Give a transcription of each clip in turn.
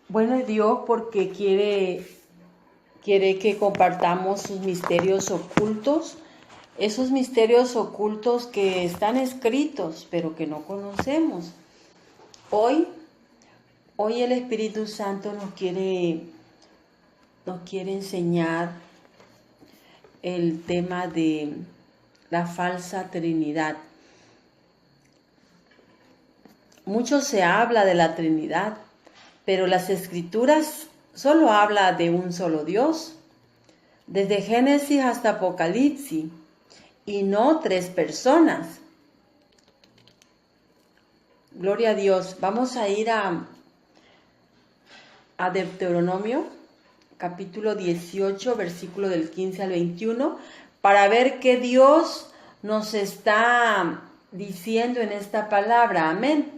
Bueno es Dios porque quiere que compartamos sus misterios ocultos, esos misterios ocultos que están escritos pero que no conocemos. Hoy el Espíritu Santo nos quiere enseñar el tema de la falsa Trinidad. Mucho se habla de la Trinidad, pero las Escrituras solo habla de un solo Dios, desde Génesis hasta Apocalipsis, y no tres personas. Gloria a Dios. Vamos a ir a Deuteronomio, capítulo 18, versículo del 15 al 21, para ver qué Dios nos está diciendo en esta palabra. Amén.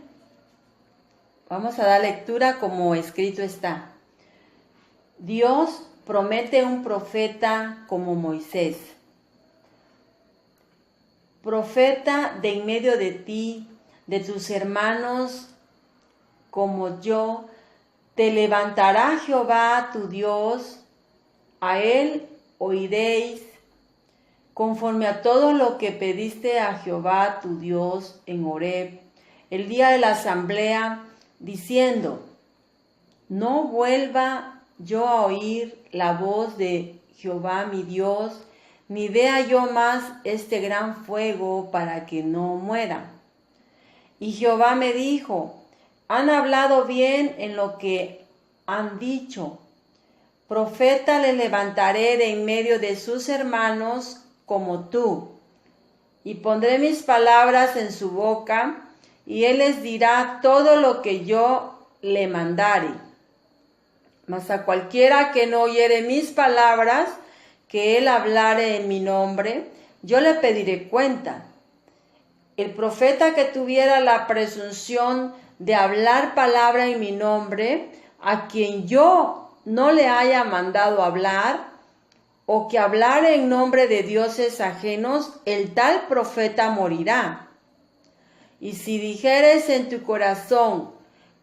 Vamos a dar lectura como escrito está. Dios promete un profeta como Moisés. Profeta de en medio de ti, de tus hermanos como yo, te levantará Jehová tu Dios, a él oiréis, conforme a todo lo que pediste a Jehová tu Dios en Horeb, el día de la asamblea, diciendo, no vuelva yo a oír la voz de Jehová mi Dios, ni vea yo más este gran fuego para que no muera. Y Jehová me dijo, han hablado bien en lo que han dicho. Profeta le levantaré de en medio de sus hermanos como tú, y pondré mis palabras en su boca, y él les dirá todo lo que yo le mandare. Mas a cualquiera que no oyere mis palabras, que él hablare en mi nombre, yo le pediré cuenta. El profeta que tuviera la presunción de hablar palabra en mi nombre, a quien yo no le haya mandado hablar, o que hablare en nombre de dioses ajenos, el tal profeta morirá. Y si dijeres en tu corazón,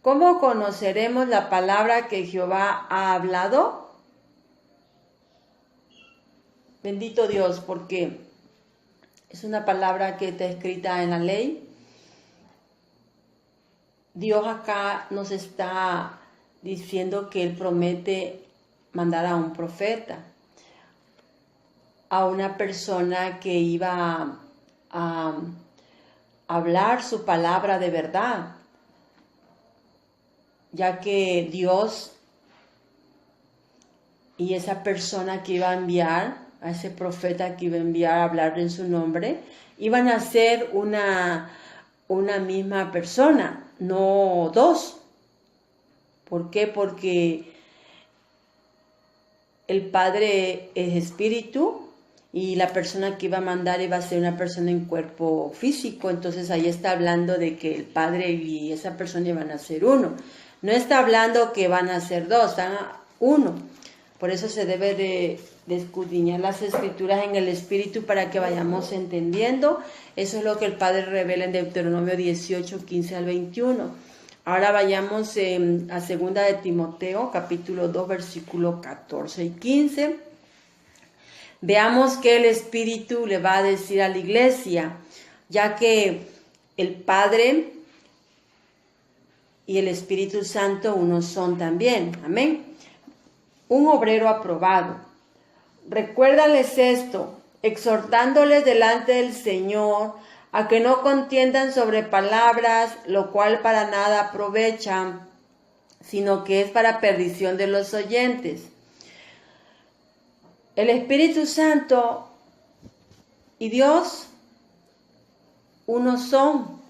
¿cómo conoceremos la palabra que Jehová ha hablado? Bendito Dios, porque es una palabra que está escrita en la ley. Dios acá nos está diciendo que Él promete mandar a un profeta, a una persona que iba a hablar su palabra de verdad, ya que Dios y esa persona que iba a enviar, a ese profeta que iba a enviar a hablar en su nombre, iban a ser una misma persona, no dos. ¿Por qué? Porque el Padre es espíritu y la persona que iba a mandar iba a ser una persona en cuerpo físico. Entonces ahí está hablando de que el Padre y esa persona iban a ser uno. No está hablando que van a ser dos, están uno. Por eso se debe de escudriñar las Escrituras en el Espíritu para que vayamos entendiendo. Eso es lo que el Padre revela en Deuteronomio 18, 15 al 21. Ahora vayamos a 2 de Timoteo, capítulo 2, versículo 14 y 15. Veamos qué el Espíritu le va a decir a la iglesia, ya que el Padre y el Espíritu Santo uno son también. Amén. Un obrero aprobado. Recuérdales esto, exhortándoles delante del Señor a que no contiendan sobre palabras, lo cual para nada aprovecha, sino que es para perdición de los oyentes. El Espíritu Santo y Dios uno son.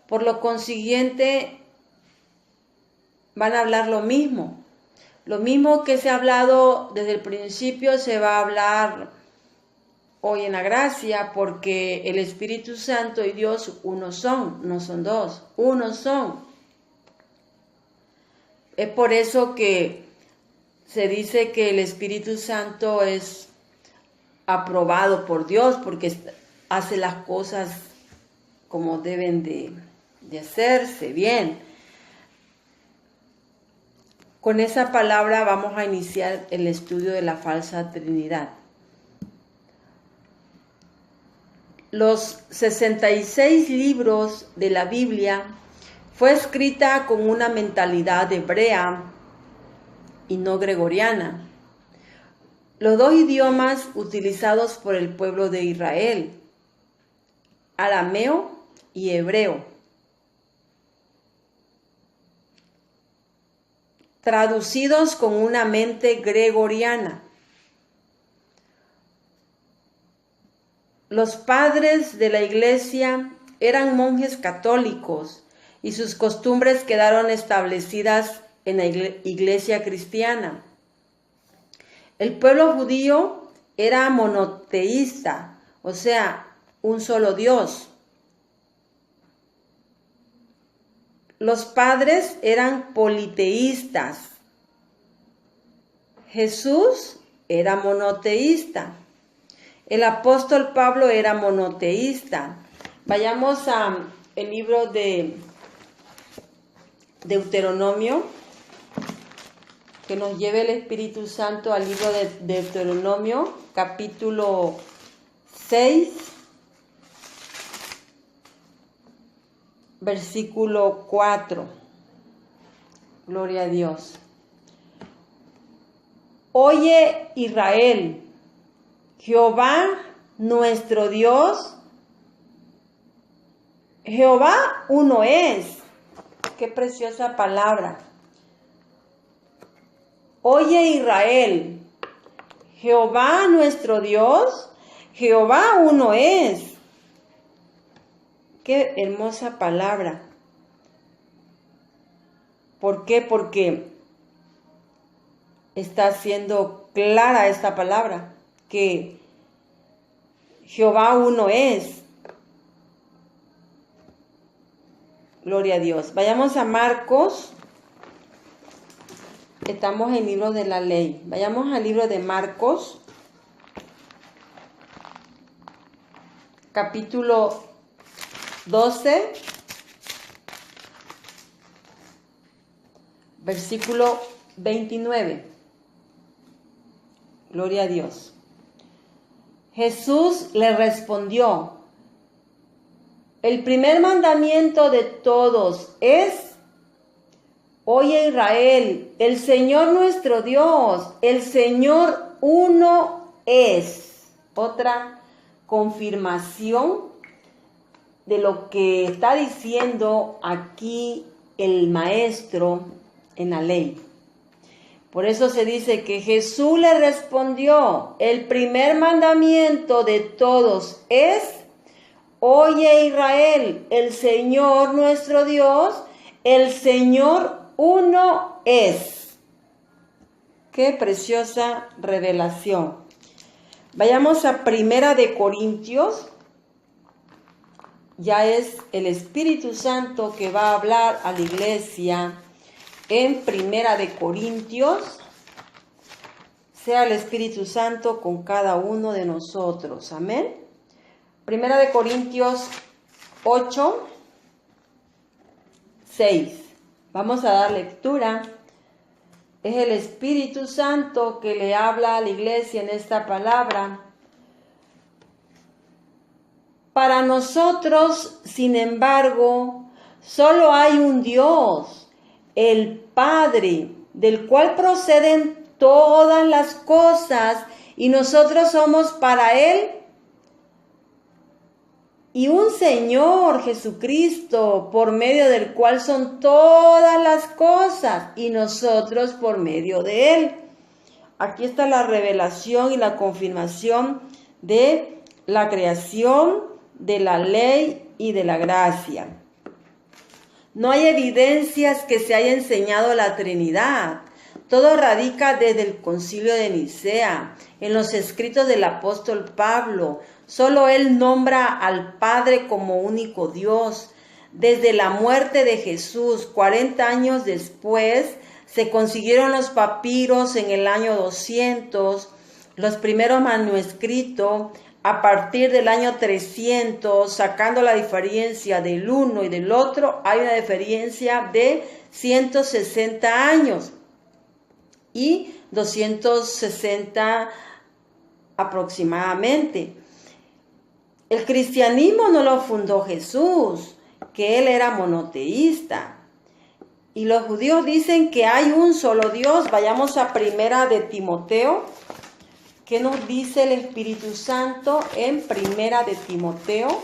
Por lo consiguiente, van a hablar lo mismo. Lo mismo que se ha hablado desde el principio se va a hablar hoy en la gracia, porque el Espíritu Santo y Dios uno son, no son dos, uno son. Es por eso que se dice que el Espíritu Santo es aprobado por Dios, porque hace las cosas como deben de hacerse bien. Con esa palabra vamos a iniciar el estudio de la falsa Trinidad. Los 66 libros de la Biblia fue escrita con una mentalidad hebrea y no gregoriana. Los dos idiomas utilizados por el pueblo de Israel, arameo y hebreo, traducidos con una mente gregoriana. Los padres de la iglesia eran monjes católicos y sus costumbres quedaron establecidas en la iglesia cristiana. El pueblo judío era monoteísta, o sea, un solo Dios. Los padres eran politeístas. Jesús era monoteísta. El apóstol Pablo era monoteísta. Vayamos al libro de Deuteronomio, que nos lleve el Espíritu Santo al libro de Deuteronomio, capítulo 6, versículo 4. Gloria a Dios. Oye, Israel, Jehová nuestro Dios, Jehová uno es. Qué preciosa palabra. Oye, Israel, Jehová nuestro Dios, Jehová uno es. Qué hermosa palabra. ¿Por qué? Porque está siendo clara esta palabra, que Jehová uno es. Gloria a Dios. Vayamos a Marcos. Estamos en el libro de la ley. Vayamos al libro de Marcos, capítulo 12, versículo 29. Gloria a Dios. Jesús le respondió: el primer mandamiento de todos es: oye, Israel, el Señor nuestro Dios, el Señor uno es. Otra confirmación de lo que está diciendo aquí el maestro en la ley. Por eso se dice que Jesús le respondió: el primer mandamiento de todos es: oye, Israel, el Señor nuestro Dios, el Señor uno es. Qué preciosa revelación. Vayamos a Primera de Corintios. Ya es el Espíritu Santo que va a hablar a la iglesia en Primera de Corintios. Sea el Espíritu Santo con cada uno de nosotros. Amén. Primera de Corintios 8, 6. Vamos a dar lectura. Es el Espíritu Santo que le habla a la iglesia en esta palabra. Para nosotros, sin embargo, solo hay un Dios, el Padre, del cual proceden todas las cosas, y nosotros somos para Él, y un Señor Jesucristo, por medio del cual son todas las cosas, y nosotros por medio de Él. Aquí está la revelación y la confirmación de la creación, de la ley y de la gracia. No hay evidencias que se haya enseñado la Trinidad. Todo radica desde el Concilio de Nicea, en los escritos del apóstol Pablo. Solo él nombra al Padre como único Dios. Desde la muerte de Jesús, 40 años después, se consiguieron los papiros en el año 200, los primeros manuscritos a partir del año 300, sacando la diferencia del uno y del otro, hay una diferencia de 160 años. y 260 aproximadamente. El cristianismo no lo fundó Jesús, que él era monoteísta. Y los judíos dicen que hay un solo Dios. Vayamos a Primera de Timoteo. ¿Qué nos dice el Espíritu Santo en Primera de Timoteo?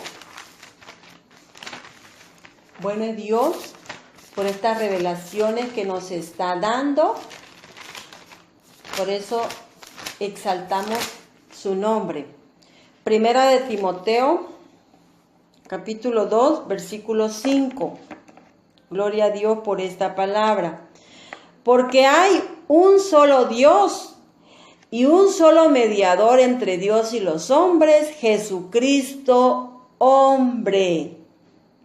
Bueno es Dios por estas revelaciones que nos está dando. Por eso exaltamos su nombre. Primera de Timoteo, capítulo 2, versículo 5. Gloria a Dios por esta palabra. Porque hay un solo Dios y un solo mediador entre Dios y los hombres, Jesucristo, hombre.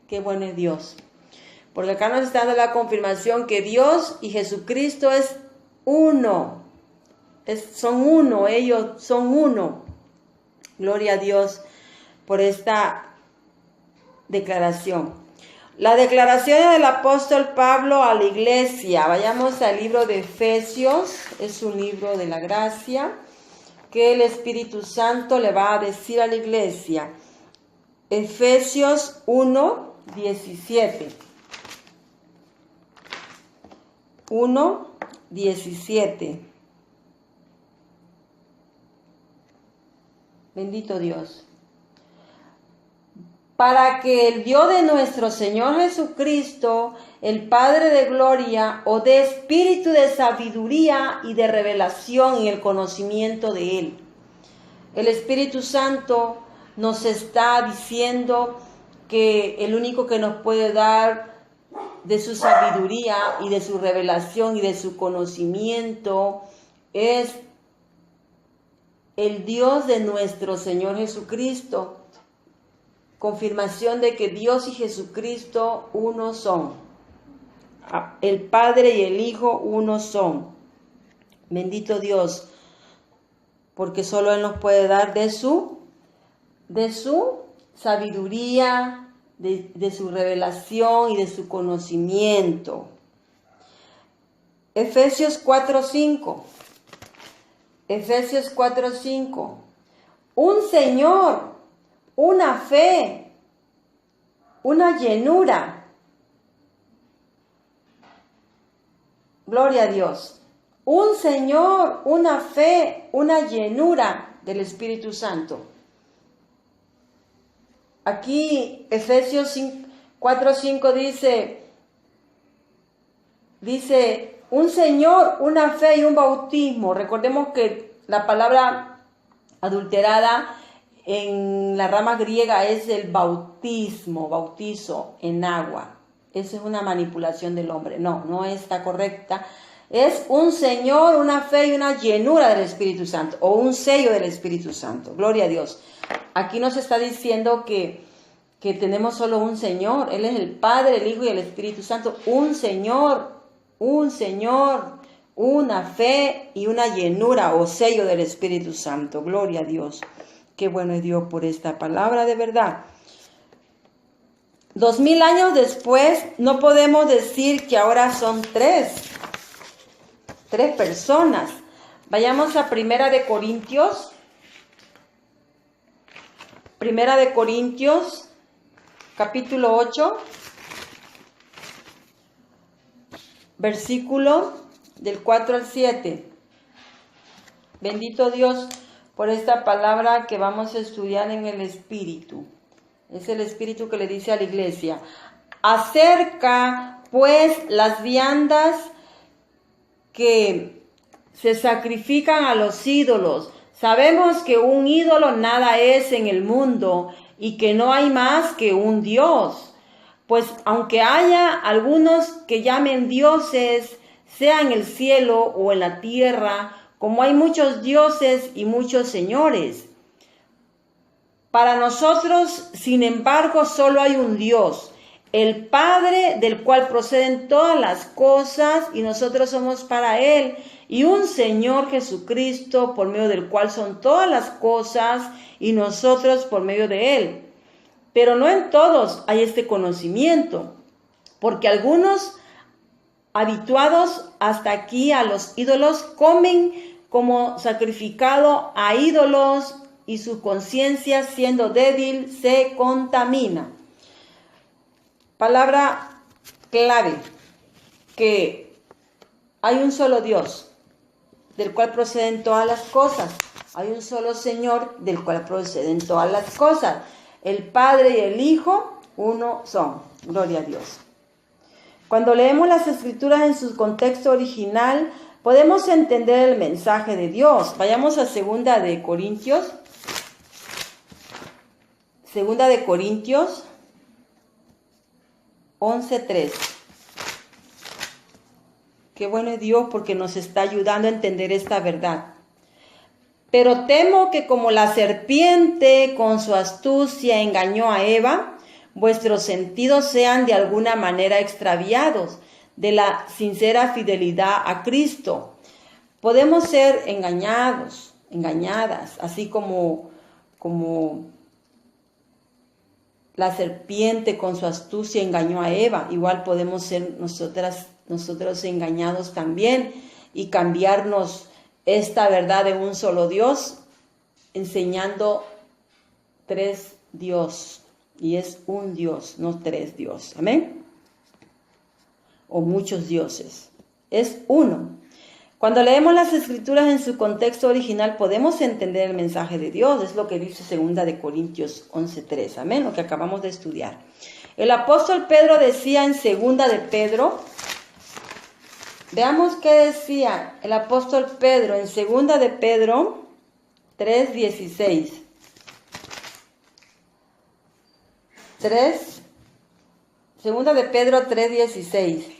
Qué bueno es Dios. Porque acá nos está dando la confirmación que Dios y Jesucristo es uno. Son uno, ellos son uno. Gloria a Dios por esta declaración. La declaración del apóstol Pablo a la iglesia. Vayamos al libro de Efesios. Es un libro de la gracia que el Espíritu Santo le va a decir a la iglesia. Efesios 1, 17. 1, 17. Bendito Dios. Para que el Dios de nuestro Señor Jesucristo, el Padre de gloria, os dé espíritu de sabiduría y de revelación en el conocimiento de Él. El Espíritu Santo nos está diciendo que el único que nos puede dar de su sabiduría y de su revelación y de su conocimiento es el Dios de nuestro Señor Jesucristo. Confirmación de que Dios y Jesucristo uno son. El Padre y el Hijo uno son. Bendito Dios, porque solo Él nos puede dar de su sabiduría, de su revelación y de su conocimiento. Efesios 4:5. Efesios 4:5. Un Señor, una fe, una llenura. Gloria a Dios. Un Señor, una fe, una llenura del Espíritu Santo. Aquí Efesios 4:5 dice un Señor, una fe y un bautismo. Recordemos que la palabra adulterada en la rama griega es el bautismo, bautizo en agua. Esa es una manipulación del hombre. No está correcta. Es un Señor, una fe y una llenura del Espíritu Santo, o un sello del Espíritu Santo. Gloria a Dios. Aquí nos está diciendo que tenemos solo un Señor. Él es el Padre, el Hijo y el Espíritu Santo. Un Señor, una fe y una llenura o sello del Espíritu Santo. Gloria a Dios. Qué bueno es Dios por esta palabra de verdad. 2000 años después, no podemos decir que ahora son tres personas. Vayamos a Primera de Corintios. Primera de Corintios, capítulo 8. Versículo del 4 al 7. Bendito Dios por esta palabra que vamos a estudiar en el Espíritu. Es el Espíritu que le dice a la iglesia. Acerca pues las viandas que se sacrifican a los ídolos. Sabemos que un ídolo nada es en el mundo y que no hay más que un Dios. Pues aunque haya algunos que llamen dioses, sea en el cielo o en la tierra, como hay muchos dioses y muchos señores. Para nosotros, sin embargo, solo hay un Dios, el Padre, del cual proceden todas las cosas y nosotros somos para Él, y un Señor Jesucristo, por medio del cual son todas las cosas y nosotros por medio de Él. Pero no en todos hay este conocimiento, porque algunos habituados hasta aquí a los ídolos, comen como sacrificado a ídolos y su conciencia, siendo débil, se contamina. Palabra clave, que hay un solo Dios, del cual proceden todas las cosas. Hay un solo Señor, del cual proceden todas las cosas. El Padre y el Hijo, uno son. Gloria a Dios. Cuando leemos las Escrituras en su contexto original, podemos entender el mensaje de Dios. Vayamos a 2 de Corintios. 2 de Corintios 11:3. Qué bueno es Dios porque nos está ayudando a entender esta verdad. Pero temo que como la serpiente con su astucia engañó a Eva, vuestros sentidos sean de alguna manera extraviados de la sincera fidelidad a Cristo. Podemos ser engañados, engañadas, así como la serpiente con su astucia engañó a Eva. Igual podemos ser nosotros engañados también y cambiarnos esta verdad de un solo Dios, enseñando tres Dios. Y es un Dios, no tres dioses. Amén. O muchos dioses. Es uno. Cuando leemos las Escrituras en su contexto original, podemos entender el mensaje de Dios. Es lo que dice 2 de Corintios 11:3. Amén. Lo que acabamos de estudiar. El apóstol Pedro decía en 2 de Pedro. Veamos qué decía el apóstol Pedro en 2 de Pedro 3:16. 2 de Pedro 3:16.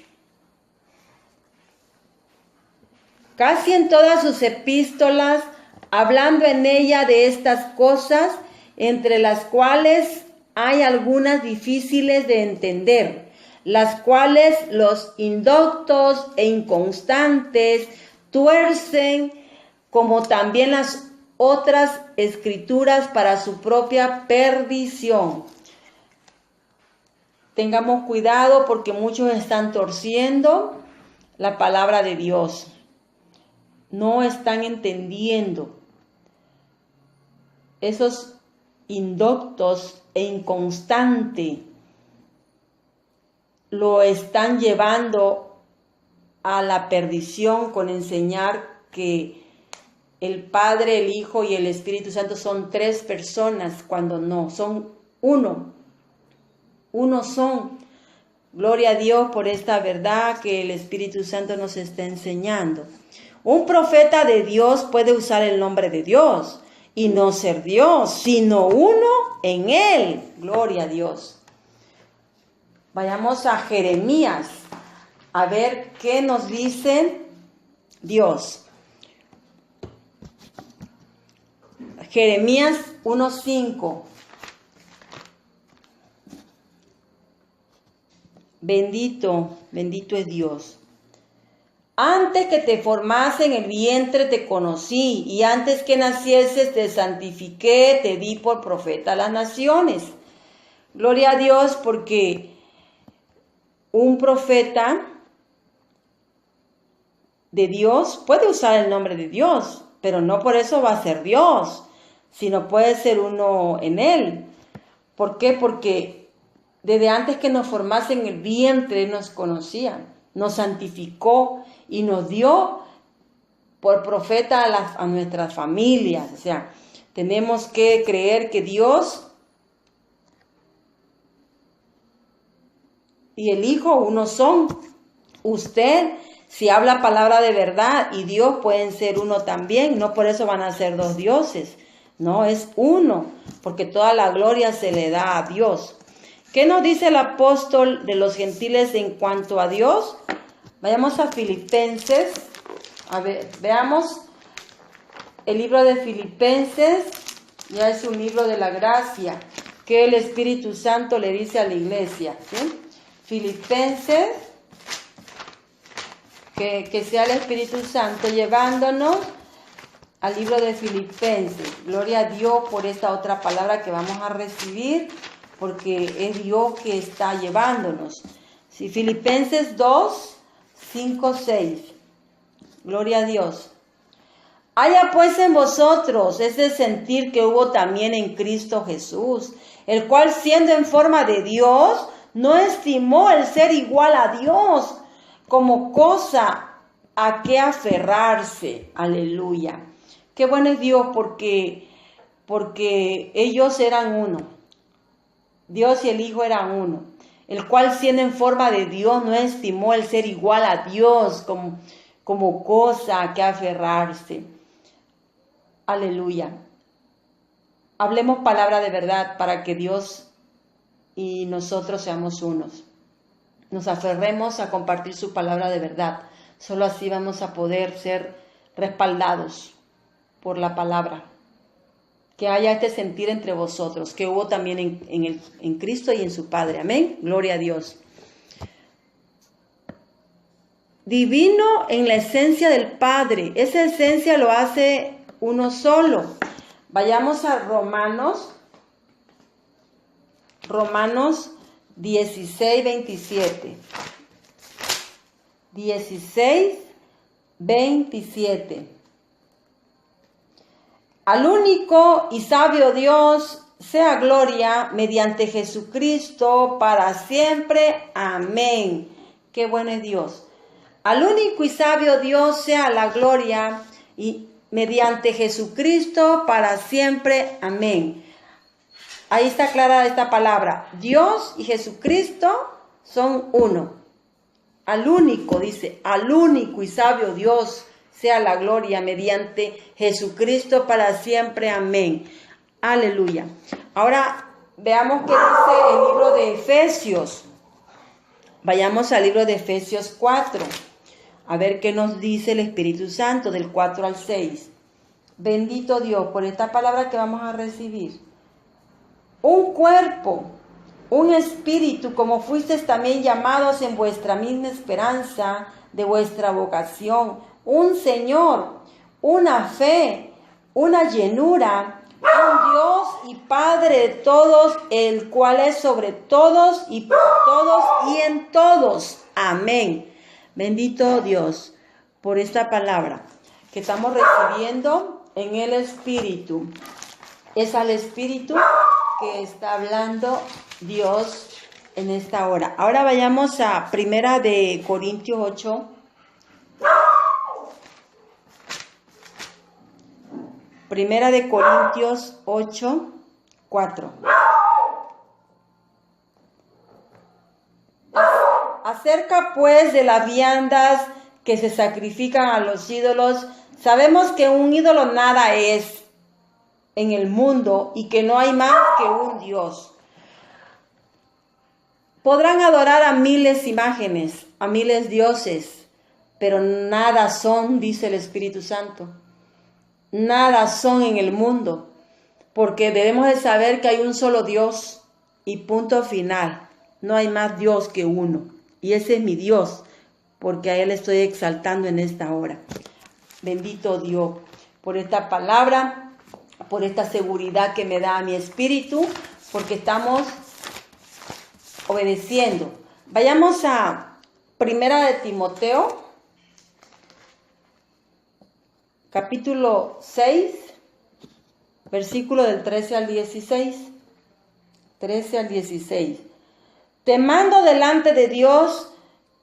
Casi en todas sus epístolas, hablando en ella de estas cosas, entre las cuales hay algunas difíciles de entender, las cuales los indoctos e inconstantes tuercen, como también las otras escrituras para su propia perdición. Tengamos cuidado porque muchos están torciendo la palabra de Dios. No están entendiendo. Esos indoctos e inconstantes lo están llevando a la perdición con enseñar que el Padre, el Hijo y el Espíritu Santo son tres personas, cuando no, son uno. Uno son. Gloria a Dios por esta verdad que el Espíritu Santo nos está enseñando. Un profeta de Dios puede usar el nombre de Dios y no ser Dios, sino uno en él. Gloria a Dios. Vayamos a Jeremías a ver qué nos dice Dios. Jeremías 1:5. Bendito es Dios. Antes que te formase en el vientre te conocí, y antes que nacieses te santifiqué, te di por profeta a las naciones. Gloria a Dios, porque un profeta de Dios puede usar el nombre de Dios, pero no por eso va a ser Dios, sino puede ser uno en él. ¿Por qué? Porque desde antes que nos formase en el vientre nos conocía, nos santificó y nos dio por profeta a nuestras familias. O sea, tenemos que creer que Dios y el Hijo uno son. Usted, si habla palabra de verdad, y Dios pueden ser uno también. No por eso van a ser dos dioses. No, es uno, porque toda la gloria se le da a Dios. ¿Qué nos dice el apóstol de los gentiles en cuanto a Dios? Vayamos a Filipenses. A ver, veamos el libro de Filipenses. Ya es un libro de la gracia que el Espíritu Santo le dice a la iglesia, ¿sí? Filipenses, que sea el Espíritu Santo llevándonos al libro de Filipenses. Gloria a Dios por esta otra palabra que vamos a recibir, porque es Dios que está llevándonos. Sí, Filipenses 2, 5, 6. Gloria a Dios. Haya pues en vosotros ese sentir que hubo también en Cristo Jesús, el cual siendo en forma de Dios, no estimó el ser igual a Dios como cosa a que aferrarse. Aleluya. Qué bueno es Dios porque ellos eran uno. Dios y el Hijo eran uno. El cual siendo en forma de Dios no estimó el ser igual a Dios como cosa a que aferrarse. Aleluya. Hablemos palabra de verdad para que Dios y nosotros seamos unos. Nos aferremos a compartir su palabra de verdad. Solo así vamos a poder ser respaldados por la palabra. Que haya este sentir entre vosotros, que hubo también en Cristo y en su Padre. Amén. Gloria a Dios. Divino en la esencia del Padre. Esa esencia lo hace uno solo. Vayamos a Romanos 16, 27. 16, 27. Al único y sabio Dios sea gloria mediante Jesucristo para siempre. Amén. Qué bueno es Dios. Al único y sabio Dios sea la gloria y mediante Jesucristo para siempre. Amén. Ahí está clara esta palabra. Dios y Jesucristo son uno. Al único, dice, al único y sabio Dios sea la gloria mediante Jesucristo para siempre. Amén. Aleluya. Ahora veamos qué dice el libro de Efesios. Vayamos al libro de Efesios 4. A ver qué nos dice el Espíritu Santo del 4 al 6. Bendito Dios por esta palabra que vamos a recibir. Un cuerpo, un espíritu, como fuisteis también llamados en vuestra misma esperanza de vuestra vocación. Un Señor, una fe, una llenura, un Dios y Padre de todos, el cual es sobre todos y por todos y en todos. Amén. Bendito Dios por esta palabra que estamos recibiendo en el Espíritu. Es al Espíritu que está hablando Dios en esta hora. Ahora vayamos a Primera de Corintios 8. Primera de Corintios 8, 4. Acerca pues de las viandas que se sacrifican a los ídolos, sabemos que un ídolo nada es en el mundo y que no hay más que un Dios. Podrán adorar a miles imágenes, a miles dioses, pero nada son, dice el Espíritu Santo. Nada son en el mundo, porque debemos de saber que hay un solo Dios y punto final. No hay más Dios que uno. Y ese es mi Dios, porque a Él estoy exaltando en esta hora. Bendito Dios por esta palabra, por esta seguridad que me da mi espíritu, porque estamos obedeciendo. Vayamos a Primera de Timoteo, capítulo 6, versículo del 13 al 16. 13 al 16. Te mando delante de Dios,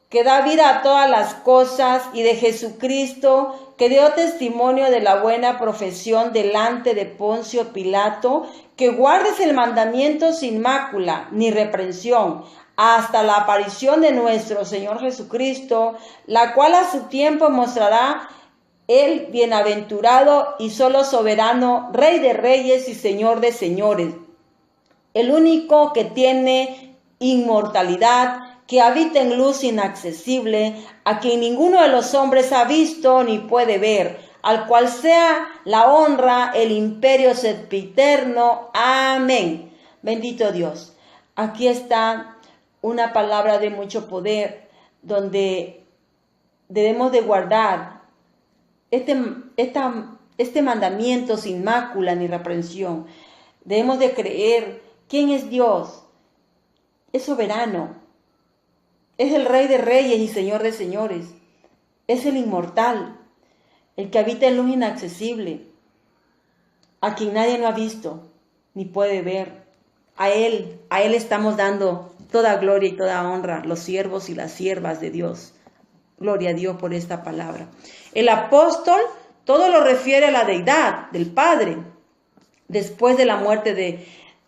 que da vida a todas las cosas, y de Jesucristo, que dio testimonio de la buena profesión delante de Poncio Pilato, que guardes el mandamiento sin mácula ni reprensión, hasta la aparición de nuestro Señor Jesucristo, la cual a su tiempo mostrará el bienaventurado y solo soberano, Rey de reyes y Señor de señores, el único que tiene inmortalidad, que habita en luz inaccesible, a quien ninguno de los hombres ha visto ni puede ver, al cual sea la honra, el imperio sempiterno. Amén. Bendito Dios. Aquí está una palabra de mucho poder, donde debemos de guardar este mandamiento sin mácula ni reprensión. Debemos de creer quién es Dios. Es soberano. Es el Rey de reyes y Señor de señores. es el inmortal, el que habita en luz inaccesible, a quien nadie no ha visto ni puede ver. A Él estamos dando toda gloria y toda honra, los siervos y las siervas de Dios. Gloria a Dios por esta palabra. El apóstol todo lo refiere a la deidad del Padre. Después de la muerte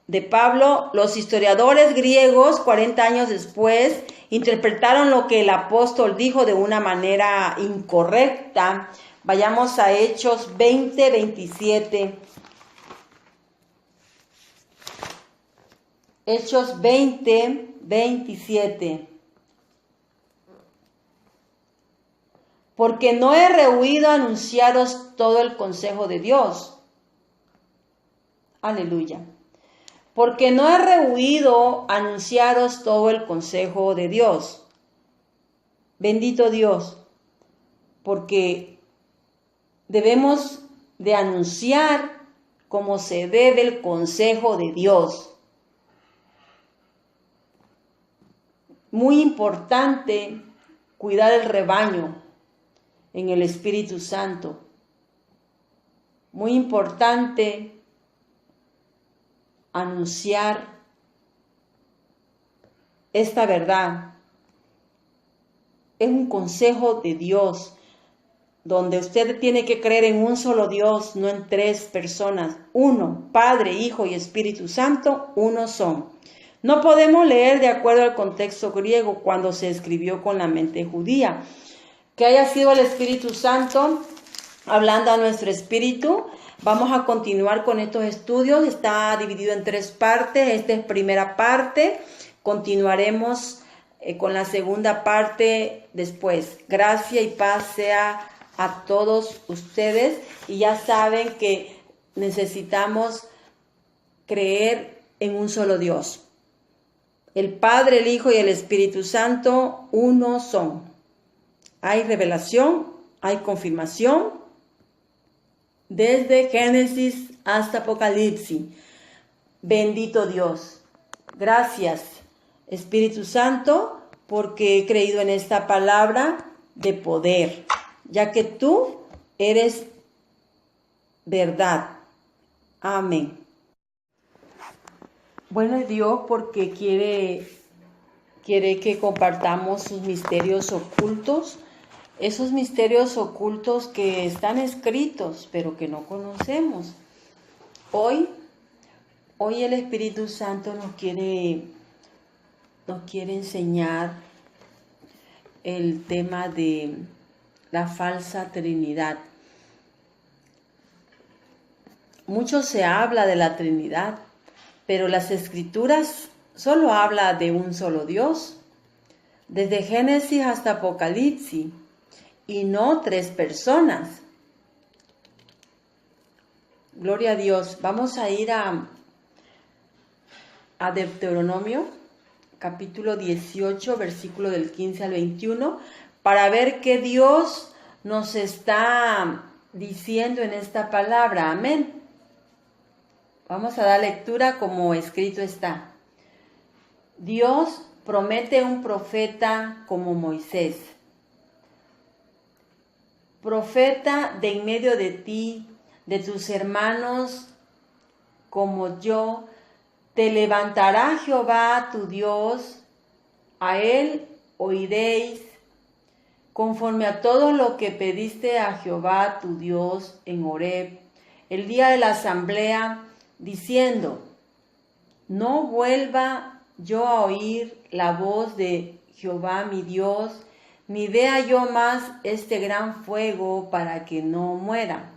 de Pablo, los historiadores griegos, 40 años después, interpretaron lo que el apóstol dijo de una manera incorrecta. Vayamos a Hechos 20, 27. Hechos 20, 27. Porque no he rehuido anunciaros todo el consejo de Dios. Aleluya. Porque no he rehuido anunciaros todo el consejo de Dios. Bendito Dios. Porque debemos de anunciar como se debe el consejo de Dios. Muy importante cuidar el rebaño en el Espíritu Santo. Muy importante anunciar esta verdad. Es un consejo de Dios, donde usted tiene que creer en un solo Dios, no en tres personas. Uno, Padre, Hijo y Espíritu Santo, uno son. No podemos leer de acuerdo al contexto griego cuando se escribió con la mente judía. Que haya sido el Espíritu Santo hablando a nuestro espíritu. Vamos a continuar con estos estudios. Está dividido en 3 partes. Esta es primera parte. Continuaremos con la segunda parte después. Gracia y paz sea a todos ustedes. Y ya saben que necesitamos creer en un solo Dios. El Padre, el Hijo y el Espíritu Santo, uno son. Hay revelación, hay confirmación, desde Génesis hasta Apocalipsis. Bendito Dios. Gracias, Espíritu Santo, porque he creído en esta palabra de poder, ya que tú eres verdad. Amén. Bueno, Dios, porque quiere que compartamos sus misterios ocultos, esos misterios ocultos que están escritos, pero que no conocemos. Hoy el Espíritu Santo nos quiere enseñar el tema de la falsa Trinidad. Mucho se habla de la Trinidad, pero las Escrituras solo habla de un solo Dios, desde Génesis hasta Apocalipsis, y no 3 personas. Gloria a Dios. Vamos a ir a Deuteronomio, capítulo 18, versículo del 15 al 21, para ver qué Dios nos está diciendo en esta palabra. Amén. Vamos a dar lectura como escrito está. Dios promete un profeta como Moisés. Profeta de en medio de ti, de tus hermanos como yo, te levantará Jehová tu Dios, a él oiréis, conforme a todo lo que pediste a Jehová tu Dios en Horeb, el día de la asamblea, diciendo, no vuelva yo a oír la voz de Jehová mi Dios, ni vea yo más este gran fuego para que no muera.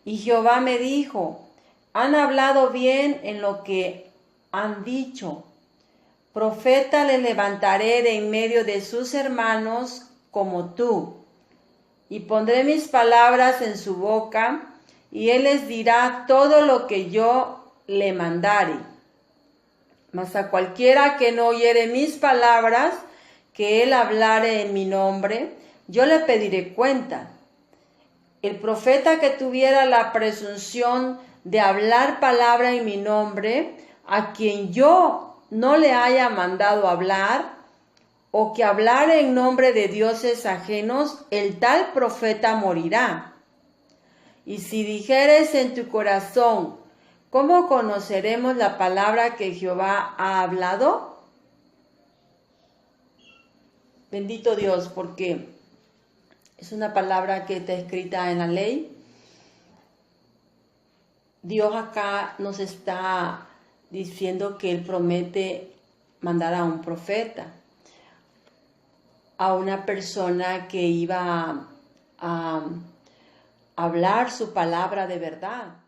Y Jehová me dijo, han hablado bien en lo que han dicho. Profeta le levantaré de en medio de sus hermanos como tú, y pondré mis palabras en su boca, y él les dirá todo lo que yo le mandare. Mas a cualquiera que no oyere mis palabras, que él hablare en mi nombre, yo le pediré cuenta. El profeta que tuviera la presunción de hablar palabra en mi nombre, a quien yo no le haya mandado hablar, o que hablare en nombre de dioses ajenos, el tal profeta morirá. Y si dijeres en tu corazón, ¿cómo conoceremos la palabra que Jehová ha hablado? Bendito Dios, porque es una palabra que está escrita en la ley. Dios acá nos está diciendo que Él promete mandar a un profeta, a una persona que iba a hablar su palabra de verdad.